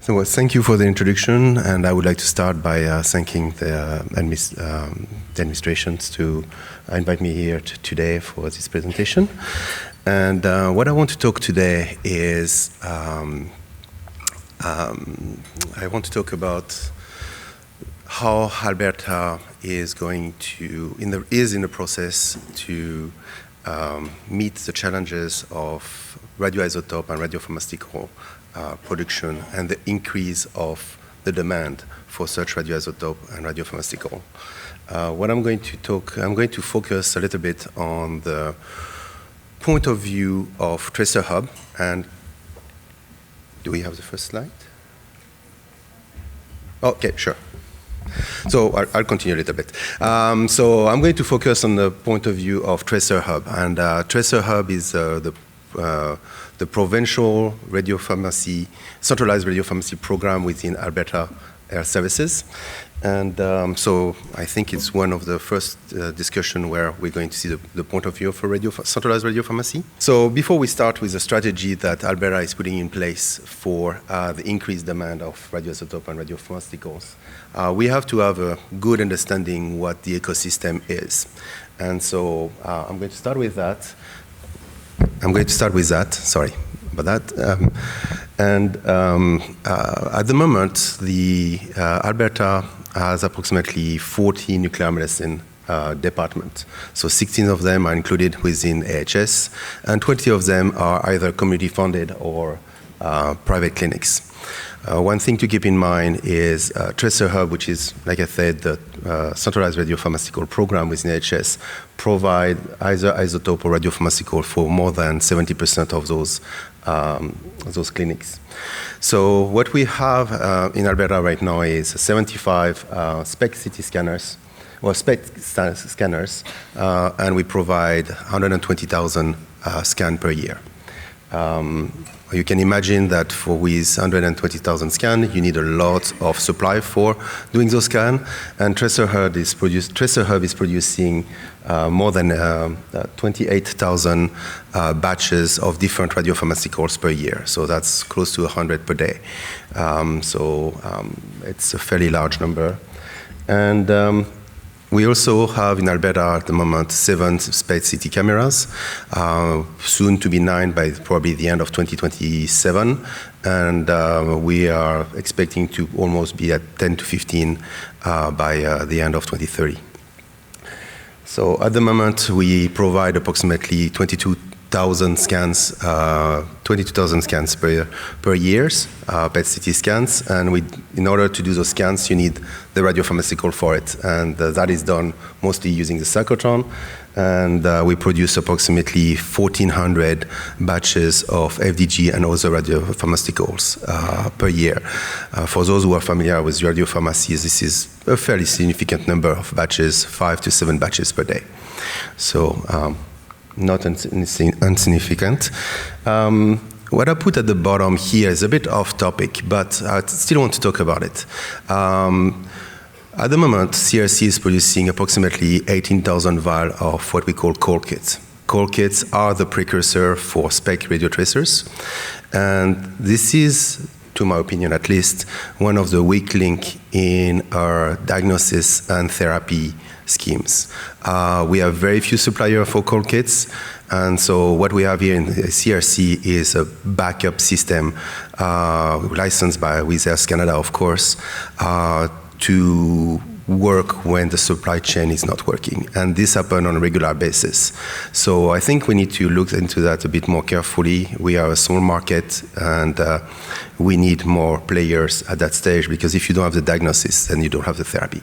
Well, thank you for the introduction, and I would like to start by thanking the administrations to invite me here today for this presentation. And what I want to talk today is I want to talk about how Alberta is going to is in the process to meet the challenges of radioisotope and radiopharmaceutical production and the increase of the demand for such radioisotope and radiopharmaceutical. What I'm going to focus a little bit on the point of view of TracerHUB. And do we have the first slide? Okay, sure. So I'll continue a little bit. So I'm going to focus on the point of view of TracerHUB. And TracerHUB is the provincial radiopharmacy, centralized radiopharmacy program within Alberta Health Services. And so I think it's one of the first discussion where we're going to see the point of view of centralized radiopharmacy. So before we start with the strategy that Alberta is putting in place for the increased demand of radioisotope and radiopharmaceuticals, we have to have a good understanding what the ecosystem is. And so I'm going to start with that. Sorry about that. At the moment, the Alberta has approximately 40 nuclear medicine departments. So 16 of them are included within AHS, and 20 of them are either community-funded or private clinics. One thing to keep in mind is TracerHUB, which is, like I said, the centralized radiopharmaceutical program within AHS, provide either isotope or radiopharmaceutical for more than 70% of those clinics. So what we have in Alberta right now is 75 SPECT CT scanners, or SPECT scanners, and we provide 120,000 scans per year. You can imagine that with 120,000 scans, you need a lot of supply for doing those scans, and TracerHUB is producing more than 28,000 batches of different radiopharmaceuticals per year. So that's close to 100 per day. It's a fairly large number. And we also have in Alberta at the moment 7 SPECT CT cameras, soon to be 9 by probably the end of 2027. And we are expecting to almost be at 10 to 15 by the end of 2030. So at the moment, we provide approximately 22,000 scans per year, PET CT scans, and in order to do those scans, you need the radiopharmaceutical for it, and that is done mostly using the cyclotron, and we produce approximately 1,400 batches of FDG and other radiopharmaceuticals per year. For those who are familiar with radiopharmacies, this is a fairly significant number of batches, 5 to 7 batches per day. So not insignificant. What I put at the bottom here is a bit off topic, but I still want to talk about it. At the moment, CRC is producing approximately 18,000 vials of what we call cold kits. Cold kits are the precursor for SPECT radio tracers, and this is, to my opinion at least, one of the weak links in our diagnosis and therapy schemes. We have very few suppliers for cold kits, and so what we have here in CRC is a backup system licensed by Health Canada, of course, to work when the supply chain is not working, and this happens on a regular basis. So I think we need to look into that a bit more carefully. We are a small market, and we need more players at that stage, because if you don't have the diagnosis, then you don't have the therapy.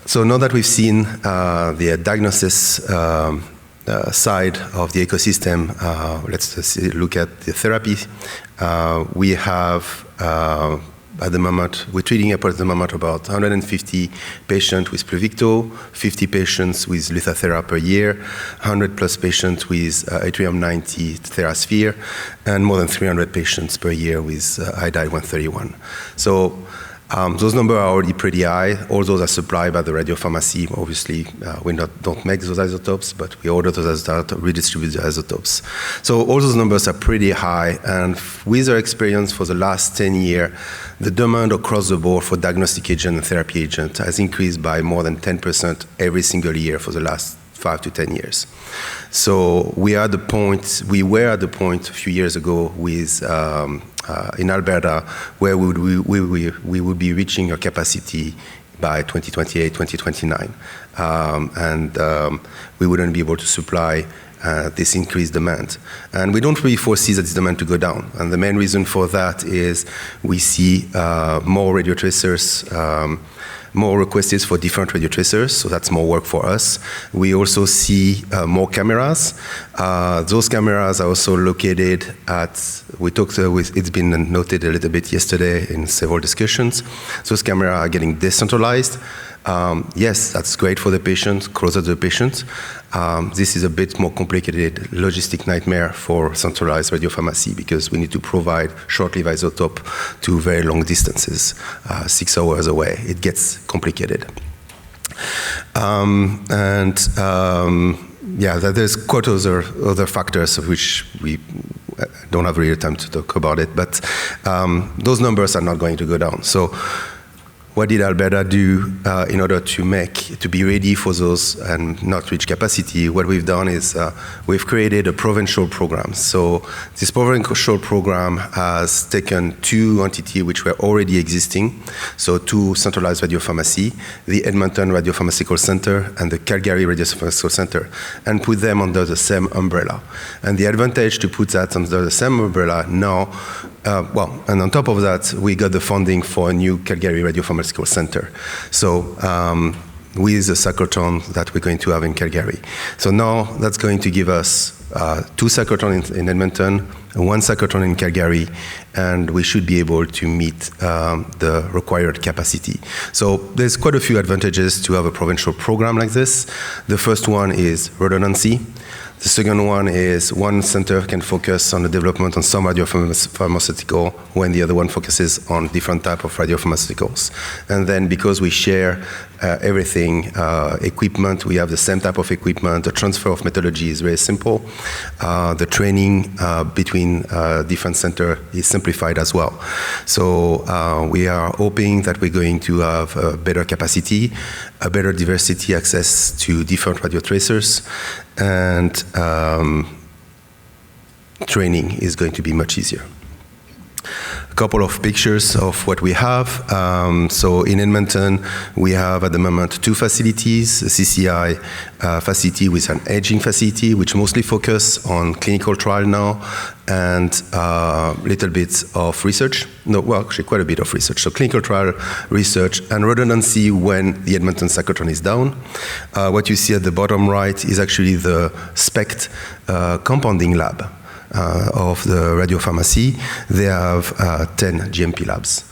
So now that we've seen the diagnosis side of the ecosystem, let's look at the therapy. We have, at the moment, we're treating at the moment about 150 patients with Pluvicto, 50 patients with Lutathera per year, 100 plus patients with Yttrium-90 TheraSphere, and more than 300 patients per year with iodide-131. So Those numbers are already pretty high. All those are supplied by the radiopharmacy. Obviously, we don't make those isotopes, but we order those isotopes, redistribute the isotopes. So all those numbers are pretty high, and with our experience for the last 10 years, the demand across the board for diagnostic agent and therapy agent has increased by more than 10% every single year for the last 5 to 10 years. So we were at the point a few years ago with in Alberta where we would be reaching our capacity by 2028, 2029, and we wouldn't be able to supply this increased demand. And we don't really foresee that this demand to go down. And the main reason for that is we see more radio tracers, more requests for different radio tracers, so that's more work for us. We also see more cameras. Those cameras are also located at, it's been noted a little bit yesterday in several discussions. Those cameras are getting decentralized. Yes, that's great for the patient, closer to the patient. This is a bit more complicated logistic nightmare for centralized radiopharmacy because we need to provide short-lived isotope to very long distances, 6 hours away. It gets complicated. There's quite other factors of which we don't have really time to talk about it, but those numbers are not going to go down. So what did Alberta do in order to be ready for those and not reach capacity? What we've done is we've created a provincial program. So this provincial program has taken 2 entities which were already existing, so 2 centralized radiopharmacy, the Edmonton Radiopharmaceutical Center and the Calgary Radiopharmaceutical Center, and put them under the same umbrella. And the advantage to put that under the same umbrella now, and on top of that, we got the funding for a new Calgary Radiopharmaceutical Center. So with the cyclotron that we're going to have in Calgary. So now that's going to give us 2 cyclotrons in Edmonton, 1 cyclotron in Calgary, and we should be able to meet the required capacity. So there's quite a few advantages to have a provincial program like this. The first one is redundancy. The second one is one center can focus on the development on some radiopharmaceutical when the other one focuses on different type of radiopharmaceuticals. And then because we share everything, equipment, we have the same type of equipment, the transfer of methodology is very simple. The training between different centers is simplified as well. So we are hoping that we're going to have a better capacity, a better diversity access to different radio tracers, and training is going to be much easier. A couple of pictures of what we have. So in Edmonton, we have at the moment 2 facilities, a CCI facility with an aging facility, which mostly focus on clinical trial now, and little bit of research. No, well, actually quite a bit of research. So clinical trial research and redundancy when the Edmonton cyclotron is down. What you see at the bottom right is actually the SPECT compounding lab. Of the radiopharmacy, they have 10 GMP labs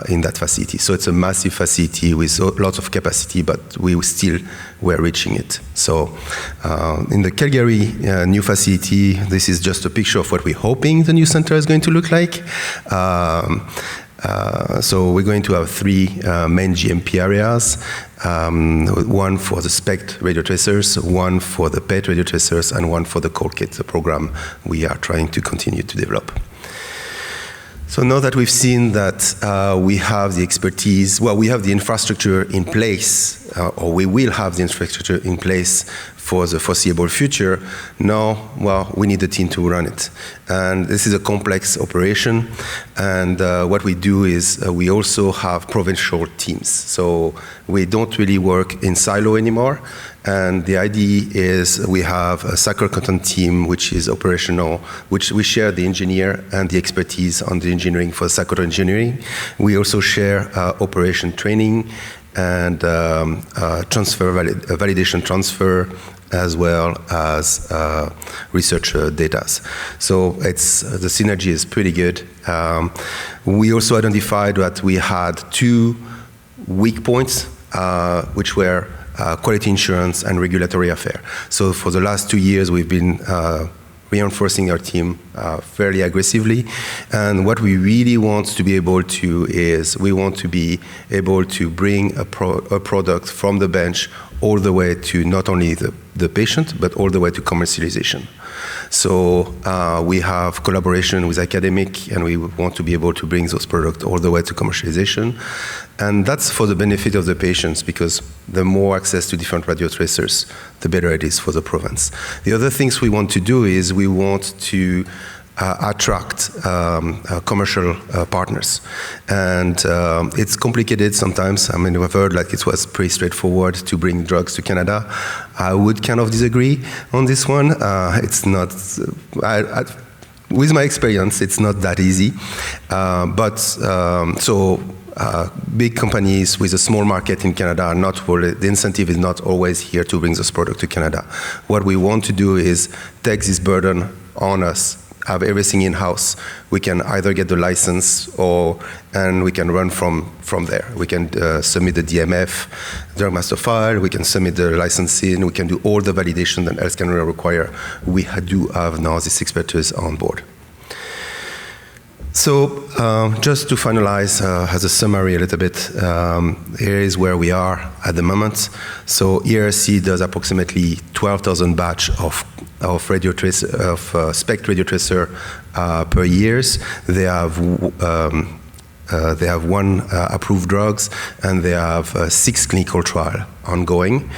in that facility. So it's a massive facility with lots of capacity, but we still were reaching it. So in the Calgary new facility, this is just a picture of what we're hoping the new center is going to look like. So we're going to have 3 main GMP areas, one for the SPECT radio tracers, one for the PET radio tracers, and one for the cold kit, the program we are trying to continue to develop. So now that we've seen that we have the expertise, well, we have the infrastructure in place, or we will have the infrastructure in place for the foreseeable future. Now, well, we need a team to run it. And this is a complex operation. And what we do is we also have provincial teams. So we don't really work in silo anymore. And the idea is we have a cyclotron team which is operational, which we share the engineer and the expertise on the engineering for cyclotron engineering. We also share operation training and validation transfer, as well as research data. So the synergy is pretty good. We also identified that we had 2 weak points, which were quality insurance and regulatory affair. So for the last 2 years, we've been reinforcing our team fairly aggressively. And what we really want to be able to is we want to be able to bring a product from the bench all the way to not only the patient, but all the way to commercialization. So we have collaboration with academic, and we want to be able to bring those products all the way to commercialization. And that's for the benefit of the patients, because the more access to different radiotracers, the better it is for the province. The other things we want to do is we want to attract commercial partners. And it's complicated sometimes. I mean, we've heard like it was pretty straightforward to bring drugs to Canada. I would kind of disagree on this one. It's not, with my experience, it's not that easy. Big companies with a small market in Canada are not, the incentive is not always here to bring this product to Canada. What we want to do is take this burden on us, have everything in-house. We can either get the license and we can run from there. We can submit the DMF, drug master file, we can submit the licensing, we can do all the validation that Health Canada require. We do have now this expertise on board. So just to finalize, as a summary a little bit, here is where we are at the moment. So ERC does approximately 12,000 batch of SPECT radiotracer per year. They have 1 approved drugs, and they have 6 clinical trials ongoing.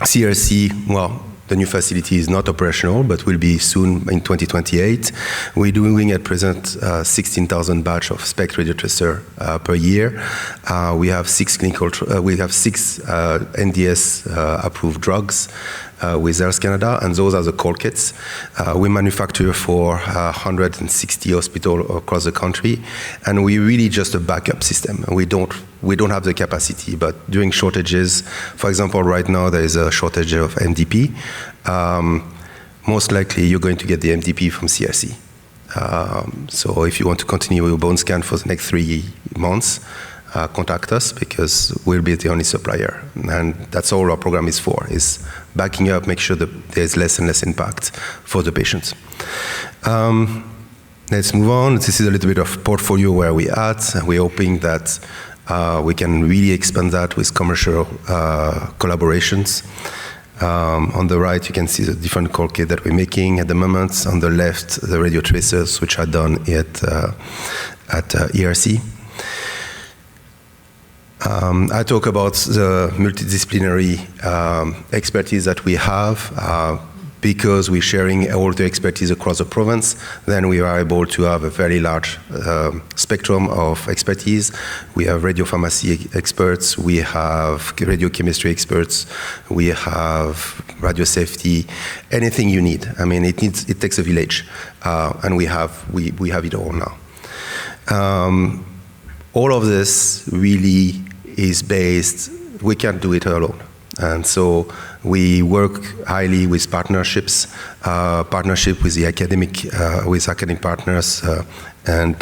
CRC, well, the new facility is not operational, but will be soon in 2028. We're doing at present 16,000 batch of SPECT radiotracer per year. We have 6 NDS approved drugs with Health Canada, and those are the core kits. We manufacture for 160 hospitals across the country, and we're really just a backup system. We don't have the capacity, but during shortages, for example, right now there is a shortage of MDP. Most likely you're going to get the MDP from CRC. So if you want to continue your bone scan for the next 3 months, contact us, because we'll be the only supplier. And that's all our program is for, is backing up, make sure that there's less and less impact for the patients. Let's move on. This is a little bit of portfolio where we're at. We're hoping that we can really expand that with commercial collaborations. On the right, you can see the different core kit that we're making at the moment. On the left, the radio tracers, which are done at ERC. I talk about the multidisciplinary expertise that we have. Because we're sharing all the expertise across the province, then we are able to have a very large spectrum of expertise. We have radiopharmacy experts, we have radiochemistry experts, we have radio safety, anything you need. I mean, it takes a village, and we have it all now. All of this really is based, we can't do it alone. And so we work highly with partnership with the academic partners, and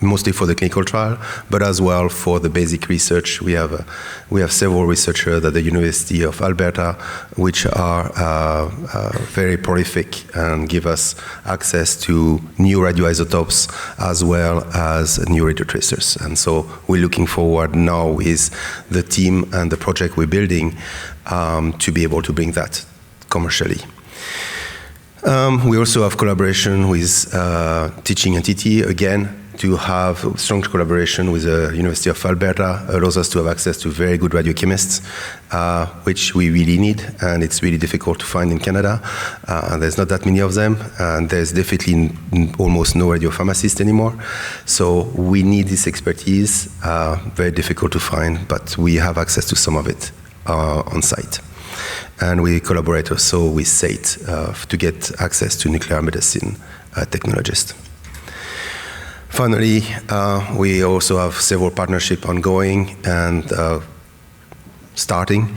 mostly for the clinical trial, but as well for the basic research. We have several researchers at the University of Alberta, which are very prolific and give us access to new radioisotopes as well as new radiotracers. And so we're looking forward now with the team and the project we're building to be able to bring that commercially. We also have collaboration with teaching entity, again, to have strong collaboration with the University of Alberta allows us to have access to very good radiochemists, which we really need, and it's really difficult to find in Canada. There's not that many of them, and there's definitely almost no radiopharmacists anymore. So we need this expertise, very difficult to find, but we have access to some of it on site. And we collaborate also with SAIT to get access to nuclear medicine technologists. Finally, we also have several partnerships ongoing and starting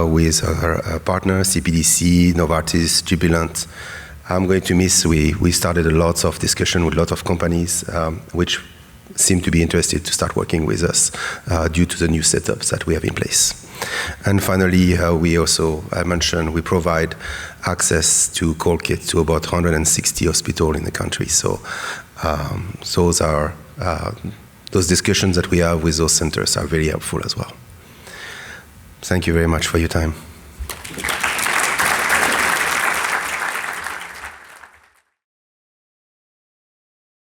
with our partners, CPDC, Novartis, Jubilant. I'm going to miss, we started a lot of discussion with a lot of companies which seem to be interested to start working with us due to the new setups that we have in place. And finally, we also, I mentioned, we provide access to cold kits to about 160 hospitals in the country. So those discussions that we have with those centers are very helpful as well. Thank you very much for your time.